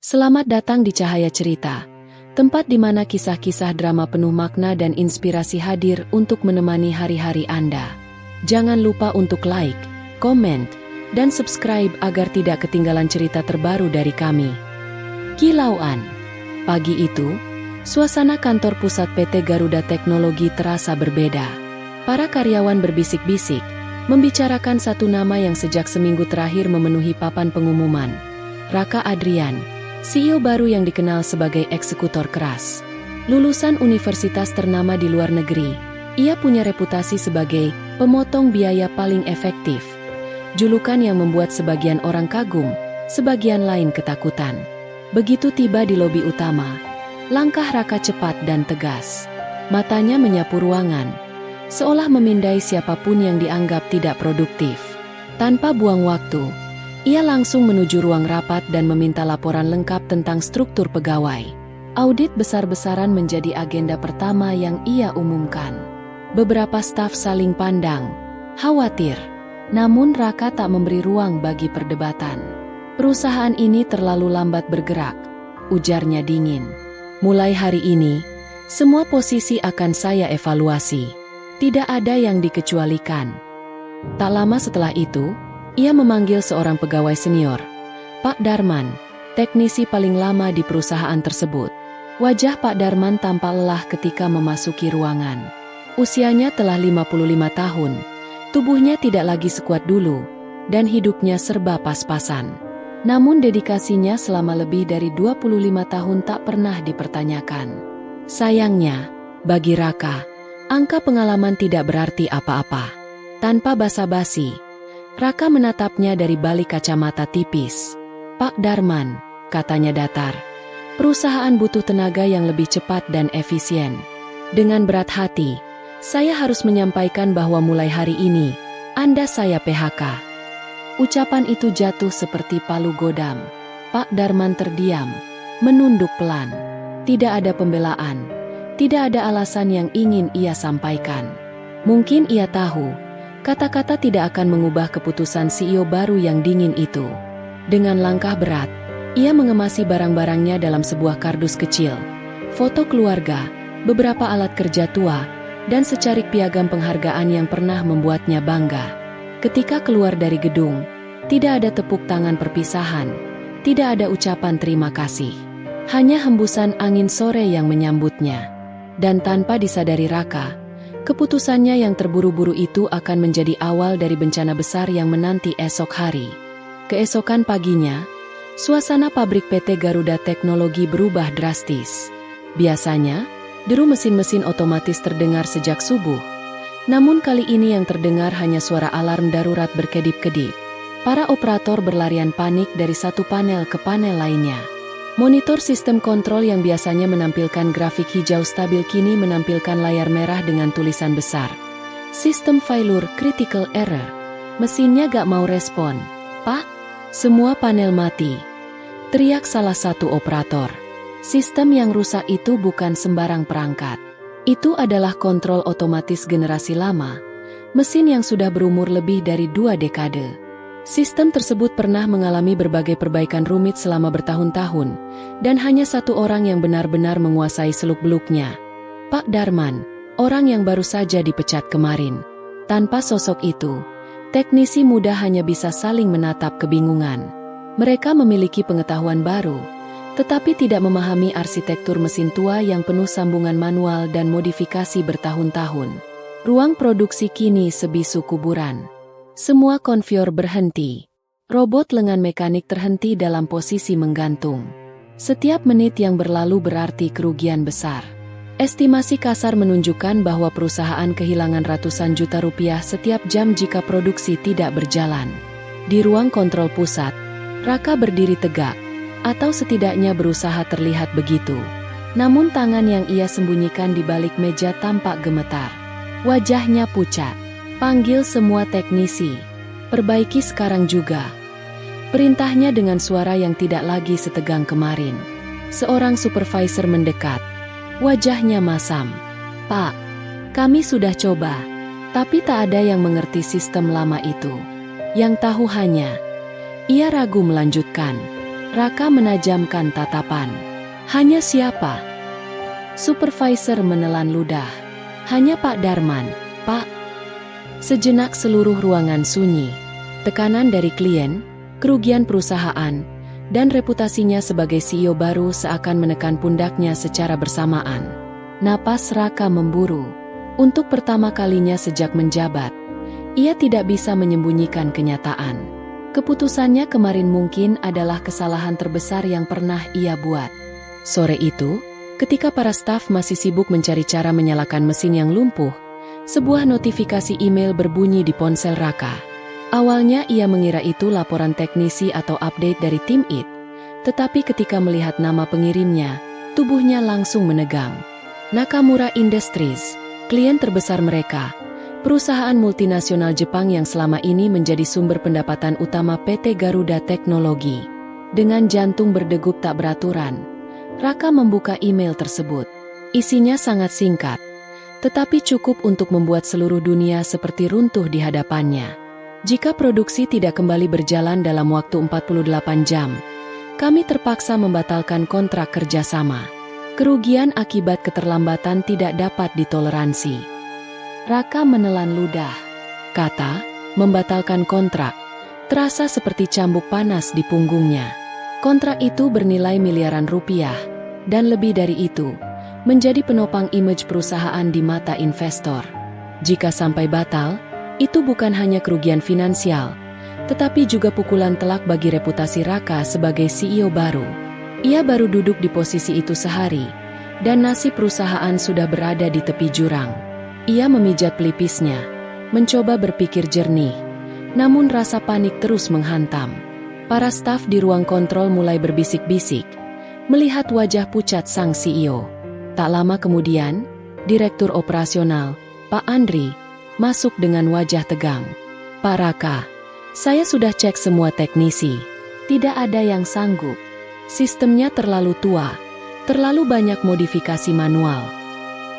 Selamat datang di Cahaya Cerita, tempat di mana kisah-kisah drama penuh makna dan inspirasi hadir untuk menemani hari-hari Anda. Jangan lupa untuk like, komen, dan subscribe agar tidak ketinggalan cerita terbaru dari kami. Kilauan. Pagi itu, suasana kantor pusat PT Garuda Teknologi terasa berbeda. Para karyawan berbisik-bisik, membicarakan satu nama yang sejak seminggu terakhir memenuhi papan pengumuman. Raka Adrian, CEO baru yang dikenal sebagai eksekutor keras. Lulusan universitas ternama di luar negeri, ia punya reputasi sebagai pemotong biaya paling efektif. Julukan yang membuat sebagian orang kagum, sebagian lain ketakutan. Begitu tiba di lobi utama, langkah Raka cepat dan tegas. Matanya menyapu ruangan, seolah memindai siapapun yang dianggap tidak produktif. Tanpa buang waktu, ia langsung menuju ruang rapat dan meminta laporan lengkap tentang struktur pegawai. Audit besar-besaran menjadi agenda pertama yang ia umumkan. Beberapa staf saling pandang, khawatir. Namun Raka tak memberi ruang bagi perdebatan. Perusahaan ini terlalu lambat bergerak, ujarnya dingin. Mulai hari ini, semua posisi akan saya evaluasi. Tidak ada yang dikecualikan. Tak lama setelah itu, ia memanggil seorang pegawai senior, Pak Darman, teknisi paling lama di perusahaan tersebut. Wajah Pak Darman tampak lelah ketika memasuki ruangan. Usianya telah 55 tahun, tubuhnya tidak lagi sekuat dulu, dan hidupnya serba pas-pasan. Namun dedikasinya selama lebih dari 25 tahun tak pernah dipertanyakan. Sayangnya, bagi Raka, angka pengalaman tidak berarti apa-apa. Tanpa basa-basi, Raka menatapnya dari balik kacamata tipis. Pak Darman, katanya datar, perusahaan butuh tenaga yang lebih cepat dan efisien. Dengan berat hati, saya harus menyampaikan bahwa mulai hari ini, Anda saya PHK. Ucapan itu jatuh seperti palu godam. Pak Darman terdiam, menunduk pelan. Tidak ada pembelaan, tidak ada alasan yang ingin ia sampaikan. Mungkin ia tahu, kata-kata tidak akan mengubah keputusan CEO baru yang dingin itu. Dengan langkah berat, ia mengemasi barang-barangnya dalam sebuah kardus kecil. Foto keluarga, beberapa alat kerja tua, dan secarik piagam penghargaan yang pernah membuatnya bangga. Ketika keluar dari gedung, tidak ada tepuk tangan perpisahan, tidak ada ucapan terima kasih. Hanya hembusan angin sore yang menyambutnya. Dan tanpa disadari Raka, keputusannya yang terburu-buru itu akan menjadi awal dari bencana besar yang menanti esok hari. Keesokan paginya, suasana pabrik PT Garuda Teknologi berubah drastis. Biasanya, deru mesin-mesin otomatis terdengar sejak subuh. Namun kali ini yang terdengar hanya suara alarm darurat berkedip-kedip. Para operator berlarian panik dari satu panel ke panel lainnya. Monitor sistem kontrol yang biasanya menampilkan grafik hijau stabil kini menampilkan layar merah dengan tulisan besar. Sistem failure critical error. Mesinnya gak mau respon. Pak, semua panel mati. Teriak salah satu operator. Sistem yang rusak itu bukan sembarang perangkat. Itu adalah kontrol otomatis generasi lama. Mesin yang sudah berumur lebih dari 2 dekade. Sistem tersebut pernah mengalami berbagai perbaikan rumit selama bertahun-tahun, dan hanya satu orang yang benar-benar menguasai seluk-beluknya. Pak Darman, orang yang baru saja dipecat kemarin. Tanpa sosok itu, teknisi muda hanya bisa saling menatap kebingungan. Mereka memiliki pengetahuan baru, tetapi tidak memahami arsitektur mesin tua yang penuh sambungan manual dan modifikasi bertahun-tahun. Ruang produksi kini sebisu kuburan. Semua konveyor berhenti. Robot lengan mekanik terhenti dalam posisi menggantung. Setiap menit yang berlalu berarti kerugian besar. Estimasi kasar menunjukkan bahwa perusahaan kehilangan ratusan juta rupiah setiap jam jika produksi tidak berjalan. Di ruang kontrol pusat, Raka berdiri tegak, atau setidaknya berusaha terlihat begitu. Namun tangan yang ia sembunyikan di balik meja tampak gemetar. Wajahnya pucat. Panggil semua teknisi. Perbaiki sekarang juga. Perintahnya dengan suara yang tidak lagi setegang kemarin. Seorang supervisor mendekat. Wajahnya masam. Pak, kami sudah coba, tapi tak ada yang mengerti sistem lama itu. Yang tahu hanya. Ia ragu melanjutkan. Raka menajamkan tatapan. Hanya siapa? Supervisor menelan ludah. Hanya Pak Darman, Pak. Sejenak seluruh ruangan sunyi. Tekanan dari klien, kerugian perusahaan, dan reputasinya sebagai CEO baru seakan menekan pundaknya secara bersamaan. Napas Raka memburu. Untuk pertama kalinya sejak menjabat, ia tidak bisa menyembunyikan kenyataan. Keputusannya kemarin mungkin adalah kesalahan terbesar yang pernah ia buat. Sore itu, ketika para staf masih sibuk mencari cara menyalakan mesin yang lumpuh, sebuah notifikasi email berbunyi di ponsel Raka. Awalnya ia mengira itu laporan teknisi atau update dari tim IT, tetapi ketika melihat nama pengirimnya, tubuhnya langsung menegang. Nakamura Industries, klien terbesar mereka, perusahaan multinasional Jepang yang selama ini menjadi sumber pendapatan utama PT Garuda Teknologi. Dengan jantung berdegup tak beraturan, Raka membuka email tersebut. Isinya sangat singkat, tetapi cukup untuk membuat seluruh dunia seperti runtuh di hadapannya. Jika produksi tidak kembali berjalan dalam waktu 48 jam, kami terpaksa membatalkan kontrak kerjasama. Kerugian akibat keterlambatan tidak dapat ditoleransi. Raka menelan ludah. Kata, membatalkan kontrak, terasa seperti cambuk panas di punggungnya. Kontrak itu bernilai miliaran rupiah, dan lebih dari itu, menjadi penopang image perusahaan di mata investor. Jika sampai batal, itu bukan hanya kerugian finansial, tetapi juga pukulan telak bagi reputasi Raka sebagai CEO baru. Ia baru duduk di posisi itu sehari, dan nasib perusahaan sudah berada di tepi jurang. Ia memijat pelipisnya, mencoba berpikir jernih, namun rasa panik terus menghantam. Para staf di ruang kontrol mulai berbisik-bisik, melihat wajah pucat sang CEO. Tak lama kemudian, Direktur Operasional, Pak Andri, masuk dengan wajah tegang. Pak Raka, saya sudah cek semua teknisi. Tidak ada yang sanggup. Sistemnya terlalu tua, terlalu banyak modifikasi manual.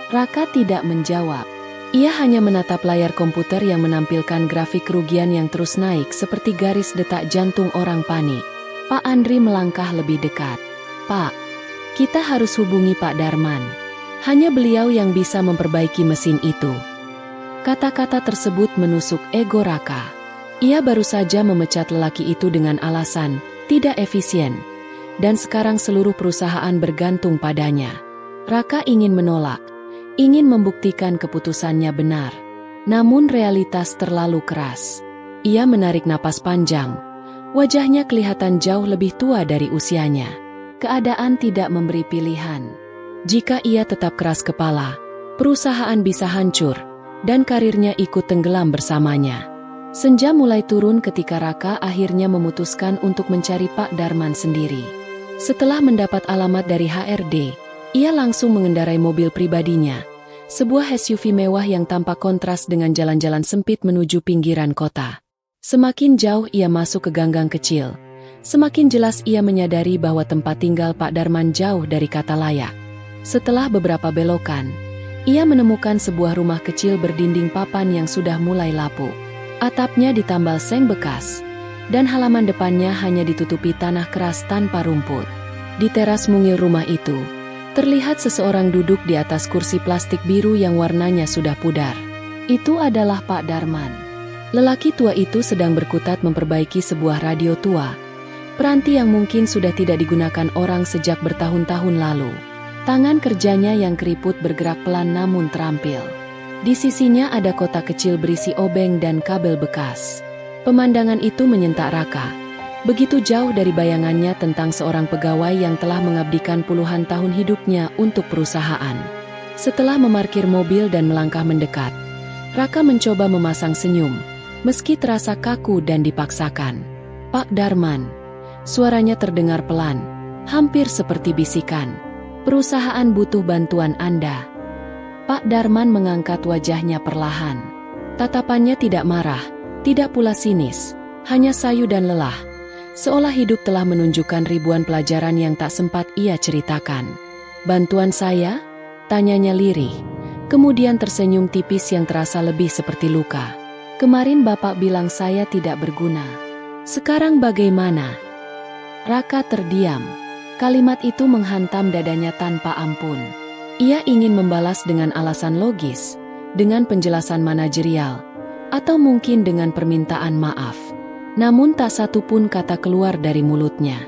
Raka tidak menjawab. Ia hanya menatap layar komputer yang menampilkan grafik kerugian yang terus naik seperti garis detak jantung orang panik. Pak Andri melangkah lebih dekat. Pak, kita harus hubungi Pak Darman. Hanya beliau yang bisa memperbaiki mesin itu. Kata-kata tersebut menusuk ego Raka. Ia baru saja memecat lelaki itu dengan alasan tidak efisien. Dan sekarang seluruh perusahaan bergantung padanya. Raka ingin menolak. Ingin membuktikan keputusannya benar. Namun realitas terlalu keras. Ia menarik napas panjang. Wajahnya kelihatan jauh lebih tua dari usianya. Keadaan tidak memberi pilihan. Jika ia tetap keras kepala, perusahaan bisa hancur, dan karirnya ikut tenggelam bersamanya. Senja mulai turun ketika Raka akhirnya memutuskan untuk mencari Pak Darman sendiri. Setelah mendapat alamat dari HRD, ia langsung mengendarai mobil pribadinya, sebuah SUV mewah yang tampak kontras dengan jalan-jalan sempit menuju pinggiran kota. Semakin jauh ia masuk ke ganggang kecil, semakin jelas ia menyadari bahwa tempat tinggal Pak Darman jauh dari kata layak. Setelah beberapa belokan, ia menemukan sebuah rumah kecil berdinding papan yang sudah mulai lapuk. Atapnya ditambal seng bekas, dan halaman depannya hanya ditutupi tanah keras tanpa rumput. Di teras mungil rumah itu, terlihat seseorang duduk di atas kursi plastik biru yang warnanya sudah pudar. Itu adalah Pak Darman. Lelaki tua itu sedang berkutat memperbaiki sebuah radio tua, peranti yang mungkin sudah tidak digunakan orang sejak bertahun-tahun lalu. Tangan kerjanya yang keriput bergerak pelan namun terampil. Di sisinya ada kotak kecil berisi obeng dan kabel bekas. Pemandangan itu menyentak Raka. Begitu jauh dari bayangannya tentang seorang pegawai yang telah mengabdikan puluhan tahun hidupnya untuk perusahaan. Setelah memarkir mobil dan melangkah mendekat, Raka mencoba memasang senyum, meski terasa kaku dan dipaksakan. Pak Darman. Suaranya terdengar pelan, hampir seperti bisikan. Perusahaan butuh bantuan Anda. Pak Darman mengangkat wajahnya perlahan. Tatapannya tidak marah, tidak pula sinis, hanya sayu dan lelah. Seolah hidup telah menunjukkan ribuan pelajaran yang tak sempat ia ceritakan. Bantuan saya? Tanyanya lirih. Kemudian tersenyum tipis yang terasa lebih seperti luka. Kemarin Bapak bilang saya tidak berguna. Sekarang bagaimana? Raka terdiam. Kalimat itu menghantam dadanya tanpa ampun. Ia ingin membalas dengan alasan logis, dengan penjelasan manajerial, atau mungkin dengan permintaan maaf. Namun tak satu pun kata keluar dari mulutnya.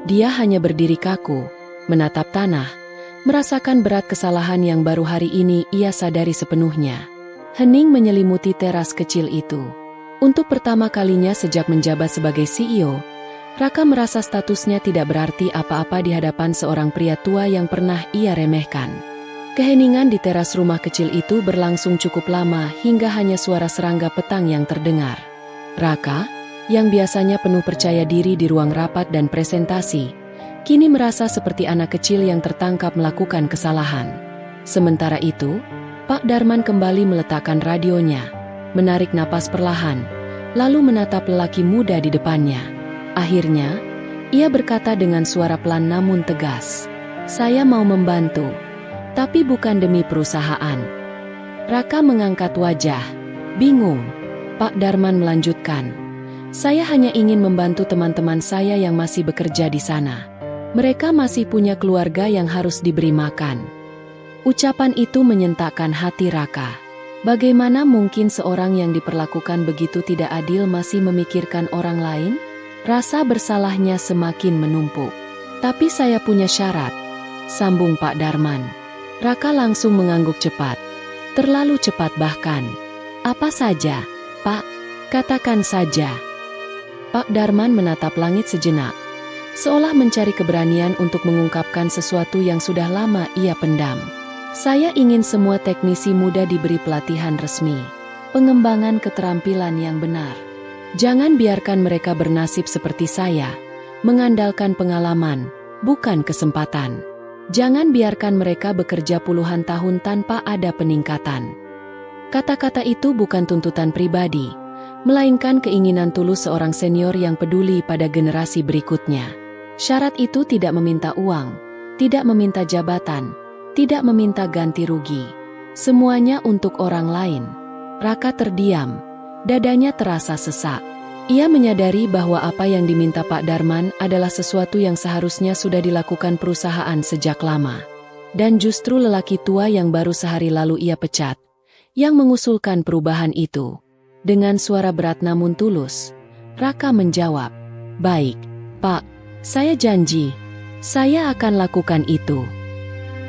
Dia hanya berdiri kaku, menatap tanah, merasakan berat kesalahan yang baru hari ini ia sadari sepenuhnya. Hening menyelimuti teras kecil itu. Untuk pertama kalinya sejak menjabat sebagai CEO, Raka merasa statusnya tidak berarti apa-apa di hadapan seorang pria tua yang pernah ia remehkan. Keheningan di teras rumah kecil itu berlangsung cukup lama hingga hanya suara serangga petang yang terdengar. Raka, yang biasanya penuh percaya diri di ruang rapat dan presentasi, kini merasa seperti anak kecil yang tertangkap melakukan kesalahan. Sementara itu, Pak Darman kembali meletakkan radionya, menarik napas perlahan, lalu menatap lelaki muda di depannya. Akhirnya, ia berkata dengan suara pelan namun tegas, "Saya mau membantu, tapi bukan demi perusahaan." Raka mengangkat wajah, bingung. Pak Darman melanjutkan, "Saya hanya ingin membantu teman-teman saya yang masih bekerja di sana. Mereka masih punya keluarga yang harus diberi makan." Ucapan itu menyentakkan hati Raka. Bagaimana mungkin seorang yang diperlakukan begitu tidak adil masih memikirkan orang lain? Rasa bersalahnya semakin menumpuk. "Tapi saya punya syarat," sambung Pak Darman. Raka langsung mengangguk cepat. Terlalu cepat bahkan. "Apa saja, Pak? Katakan saja." Pak Darman menatap langit sejenak, seolah mencari keberanian untuk mengungkapkan sesuatu yang sudah lama ia pendam. "Saya ingin semua teknisi muda diberi pelatihan resmi, pengembangan keterampilan yang benar. Jangan biarkan mereka bernasib seperti saya, mengandalkan pengalaman, bukan kesempatan. Jangan biarkan mereka bekerja puluhan tahun tanpa ada peningkatan." Kata-kata itu bukan tuntutan pribadi, melainkan keinginan tulus seorang senior yang peduli pada generasi berikutnya. Syarat itu tidak meminta uang, tidak meminta jabatan, tidak meminta ganti rugi. Semuanya untuk orang lain. Raka terdiam, dadanya terasa sesak. Ia menyadari bahwa apa yang diminta Pak Darman adalah sesuatu yang seharusnya sudah dilakukan perusahaan sejak lama. Dan justru lelaki tua yang baru sehari lalu ia pecat, yang mengusulkan perubahan itu. Dengan suara berat namun tulus, Raka menjawab, "Baik, Pak, saya janji, saya akan lakukan itu."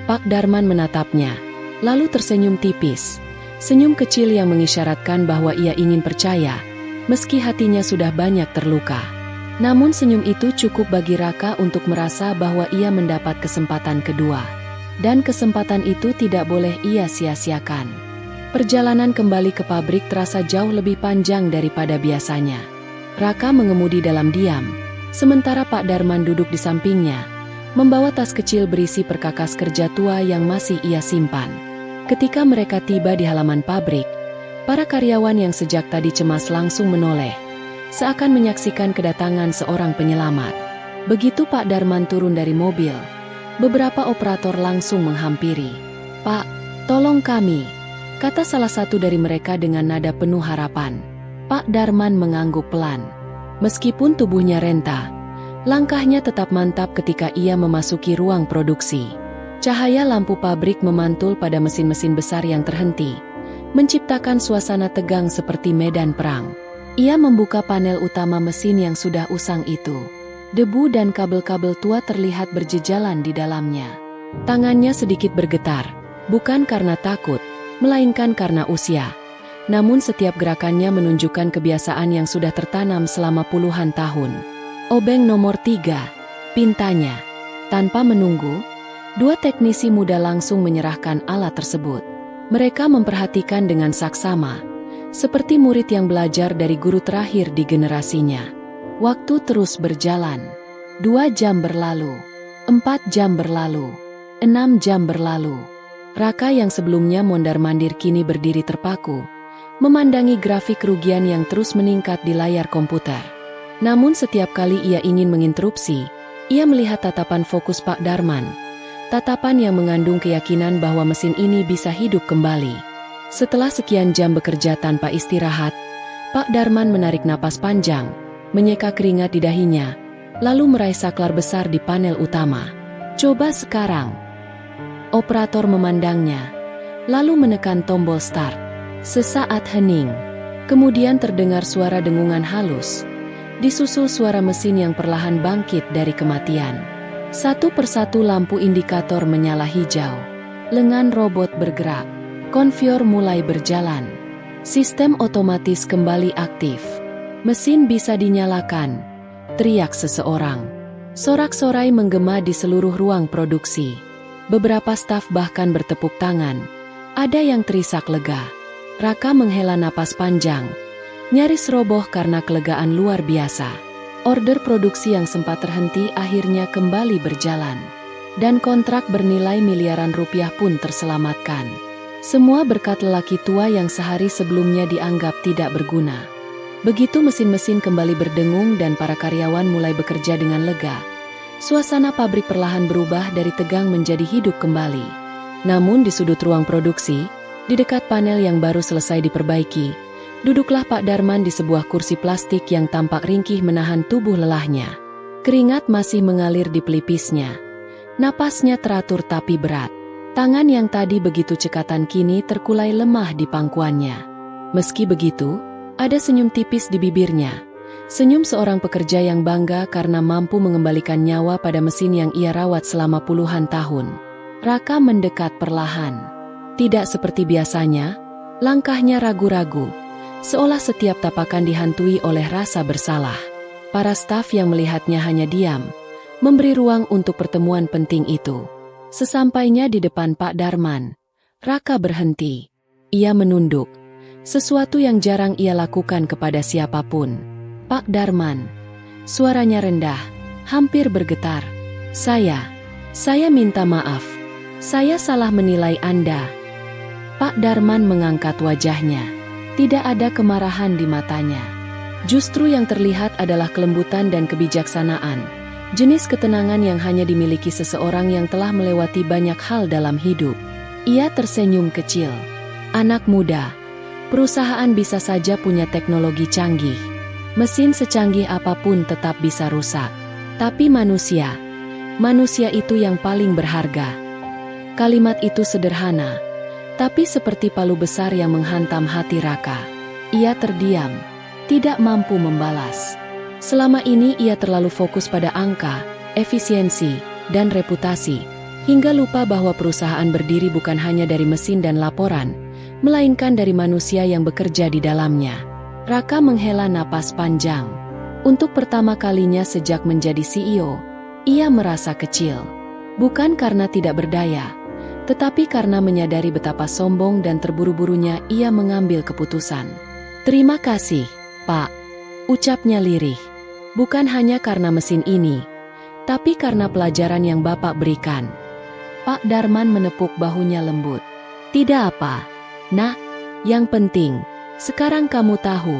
Pak Darman menatapnya, lalu tersenyum tipis. Senyum kecil yang mengisyaratkan bahwa ia ingin percaya, meski hatinya sudah banyak terluka. Namun senyum itu cukup bagi Raka untuk merasa bahwa ia mendapat kesempatan kedua. Dan kesempatan itu tidak boleh ia sia-siakan. Perjalanan kembali ke pabrik terasa jauh lebih panjang daripada biasanya. Raka mengemudi dalam diam, sementara Pak Darman duduk di sampingnya, membawa tas kecil berisi perkakas kerja tua yang masih ia simpan. Ketika mereka tiba di halaman pabrik, para karyawan yang sejak tadi cemas langsung menoleh, seakan menyaksikan kedatangan seorang penyelamat. Begitu Pak Darman turun dari mobil, beberapa operator langsung menghampiri. "Pak, tolong kami," kata salah satu dari mereka dengan nada penuh harapan. Pak Darman mengangguk pelan. Meskipun tubuhnya renta, langkahnya tetap mantap ketika ia memasuki ruang produksi. Cahaya lampu pabrik memantul pada mesin-mesin besar yang terhenti, menciptakan suasana tegang seperti medan perang. Ia membuka panel utama mesin yang sudah usang itu. Debu dan kabel-kabel tua terlihat berjejalan di dalamnya. Tangannya sedikit bergetar, bukan karena takut, melainkan karena usia. Namun setiap gerakannya menunjukkan kebiasaan yang sudah tertanam selama puluhan tahun. "Obeng nomor 3, pintanya." Tanpa menunggu, dua teknisi muda langsung menyerahkan alat tersebut. Mereka memperhatikan dengan saksama, seperti murid yang belajar dari guru terakhir di generasinya. Waktu terus berjalan. 2 jam berlalu, 4 jam berlalu, 6 jam berlalu. Raka yang sebelumnya mondar-mandir kini berdiri terpaku, memandangi grafik kerugian yang terus meningkat di layar komputer. Namun setiap kali ia ingin menginterupsi, ia melihat tatapan fokus Pak Darman. Tatapan yang mengandung keyakinan bahwa mesin ini bisa hidup kembali. Setelah sekian jam bekerja tanpa istirahat, Pak Darman menarik napas panjang, menyeka keringat di dahinya, lalu meraih saklar besar di panel utama. "Coba sekarang." Operator memandangnya, lalu menekan tombol start. Sesaat hening, kemudian terdengar suara dengungan halus, disusul suara mesin yang perlahan bangkit dari kematian. Satu persatu lampu indikator menyala hijau. Lengan robot bergerak. Konveyor mulai berjalan. Sistem otomatis kembali aktif. "Mesin bisa dinyalakan," teriak seseorang. Sorak-sorai menggema di seluruh ruang produksi. Beberapa staf bahkan bertepuk tangan. Ada yang terisak lega. Raka menghela napas panjang, nyaris roboh karena kelegaan luar biasa. Order produksi yang sempat terhenti akhirnya kembali berjalan. Dan kontrak bernilai miliaran rupiah pun terselamatkan. Semua berkat lelaki tua yang sehari sebelumnya dianggap tidak berguna. Begitu mesin-mesin kembali berdengung dan para karyawan mulai bekerja dengan lega, suasana pabrik perlahan berubah dari tegang menjadi hidup kembali. Namun di sudut ruang produksi, di dekat panel yang baru selesai diperbaiki, duduklah Pak Darman di sebuah kursi plastik yang tampak ringkih menahan tubuh lelahnya. Keringat masih mengalir di pelipisnya. Napasnya teratur tapi berat. Tangan yang tadi begitu cekatan kini terkulai lemah di pangkuannya. Meski begitu, ada senyum tipis di bibirnya. Senyum seorang pekerja yang bangga karena mampu mengembalikan nyawa pada mesin yang ia rawat selama puluhan tahun. Raka mendekat perlahan. Tidak seperti biasanya, langkahnya ragu-ragu, seolah setiap tapakan dihantui oleh rasa bersalah. Para staf yang melihatnya hanya diam, memberi ruang untuk pertemuan penting itu. Sesampainya di depan Pak Darman, Raka berhenti. Ia menunduk, sesuatu yang jarang ia lakukan kepada siapapun. "Pak Darman," suaranya rendah, hampir bergetar. Saya minta maaf. Saya salah menilai Anda." Pak Darman mengangkat wajahnya. Tidak ada kemarahan di matanya. Justru yang terlihat adalah kelembutan dan kebijaksanaan. Jenis ketenangan yang hanya dimiliki seseorang yang telah melewati banyak hal dalam hidup. Ia tersenyum kecil. "Anak muda, perusahaan bisa saja punya teknologi canggih. Mesin secanggih apapun tetap bisa rusak. Tapi manusia itu yang paling berharga." Kalimat itu sederhana, tapi seperti palu besar yang menghantam hati Raka. Ia terdiam, tidak mampu membalas. Selama ini ia terlalu fokus pada angka, efisiensi, dan reputasi, hingga lupa bahwa perusahaan berdiri bukan hanya dari mesin dan laporan, melainkan dari manusia yang bekerja di dalamnya. Raka menghela napas panjang. Untuk pertama kalinya sejak menjadi CEO, ia merasa kecil. Bukan karena tidak berdaya, tetapi karena menyadari betapa sombong dan terburu-burunya ia mengambil keputusan. "Terima kasih, Pak," ucapnya lirih. "Bukan hanya karena mesin ini, tapi karena pelajaran yang Bapak berikan." Pak Darman menepuk bahunya lembut. "Tidak apa, Nak. Yang penting, sekarang kamu tahu."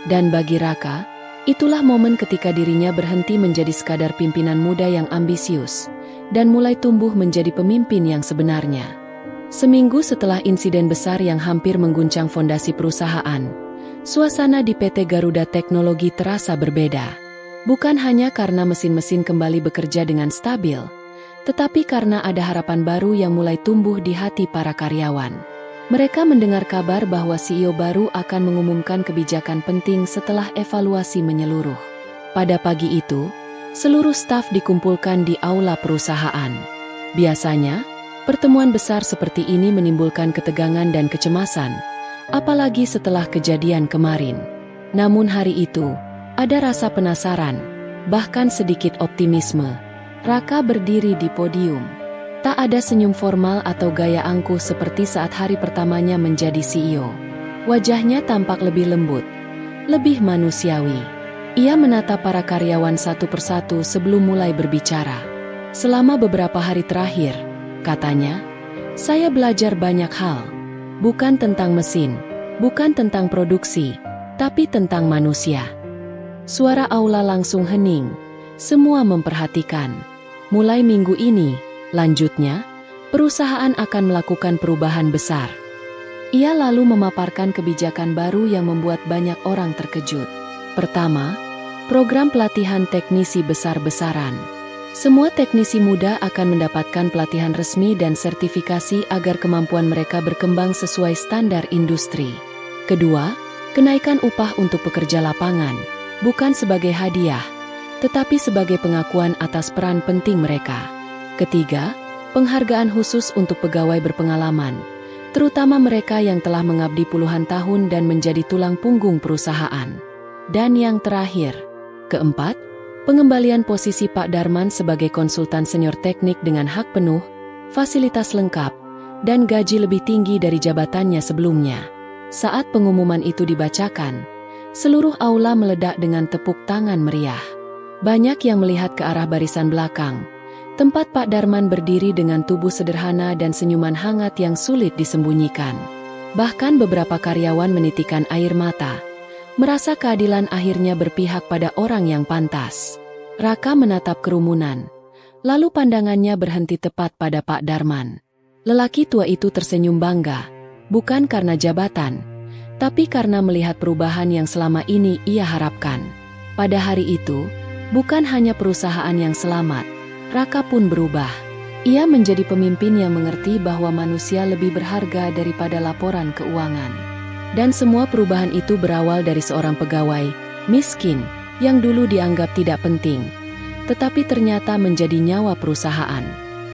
Dan bagi Raka, itulah momen ketika dirinya berhenti menjadi sekadar pimpinan muda yang ambisius, dan mulai tumbuh menjadi pemimpin yang sebenarnya. Seminggu setelah insiden besar yang hampir mengguncang fondasi perusahaan, suasana di PT Garuda Teknologi terasa berbeda. Bukan hanya karena mesin-mesin kembali bekerja dengan stabil, tetapi karena ada harapan baru yang mulai tumbuh di hati para karyawan. Mereka mendengar kabar bahwa CEO baru akan mengumumkan kebijakan penting setelah evaluasi menyeluruh. Pada pagi itu, seluruh staf dikumpulkan di aula perusahaan. Biasanya, pertemuan besar seperti ini menimbulkan ketegangan dan kecemasan, apalagi setelah kejadian kemarin. Namun hari itu, ada rasa penasaran, bahkan sedikit optimisme. Raka berdiri di podium. Tak ada senyum formal atau gaya angkuh seperti saat hari pertamanya menjadi CEO. Wajahnya tampak lebih lembut, lebih manusiawi. Ia menatap para karyawan satu persatu sebelum mulai berbicara. "Selama beberapa hari terakhir," katanya, "saya belajar banyak hal. Bukan tentang mesin, bukan tentang produksi, tapi tentang manusia." Suara aula langsung hening. Semua memperhatikan. "Mulai minggu ini," lanjutnya, "perusahaan akan melakukan perubahan besar." Ia lalu memaparkan kebijakan baru yang membuat banyak orang terkejut. Pertama, Program pelatihan teknisi besar-besaran. Semua teknisi muda akan mendapatkan pelatihan resmi dan sertifikasi agar kemampuan mereka berkembang sesuai standar industri. Kedua, kenaikan upah untuk pekerja lapangan, bukan sebagai hadiah, tetapi sebagai pengakuan atas peran penting mereka. Ketiga, penghargaan khusus untuk pegawai berpengalaman, terutama mereka yang telah mengabdi puluhan tahun dan menjadi tulang punggung perusahaan. Dan yang terakhir, keempat, pengembalian posisi Pak Darman sebagai konsultan senior teknik dengan hak penuh, fasilitas lengkap, dan gaji lebih tinggi dari jabatannya sebelumnya. Saat pengumuman itu dibacakan, seluruh aula meledak dengan tepuk tangan meriah. Banyak yang melihat ke arah barisan belakang, tempat Pak Darman berdiri dengan tubuh sederhana dan senyuman hangat yang sulit disembunyikan. Bahkan beberapa karyawan menitikan air mata, merasa keadilan akhirnya berpihak pada orang yang pantas. Raka menatap kerumunan, lalu pandangannya berhenti tepat pada Pak Darman. Lelaki tua itu tersenyum bangga, bukan karena jabatan, tapi karena melihat perubahan yang selama ini ia harapkan. Pada hari itu, bukan hanya perusahaan yang selamat, Raka pun berubah. Ia menjadi pemimpin yang mengerti bahwa manusia lebih berharga daripada laporan keuangan. Dan semua perubahan itu berawal dari seorang pegawai miskin yang dulu dianggap tidak penting, tetapi ternyata menjadi nyawa perusahaan.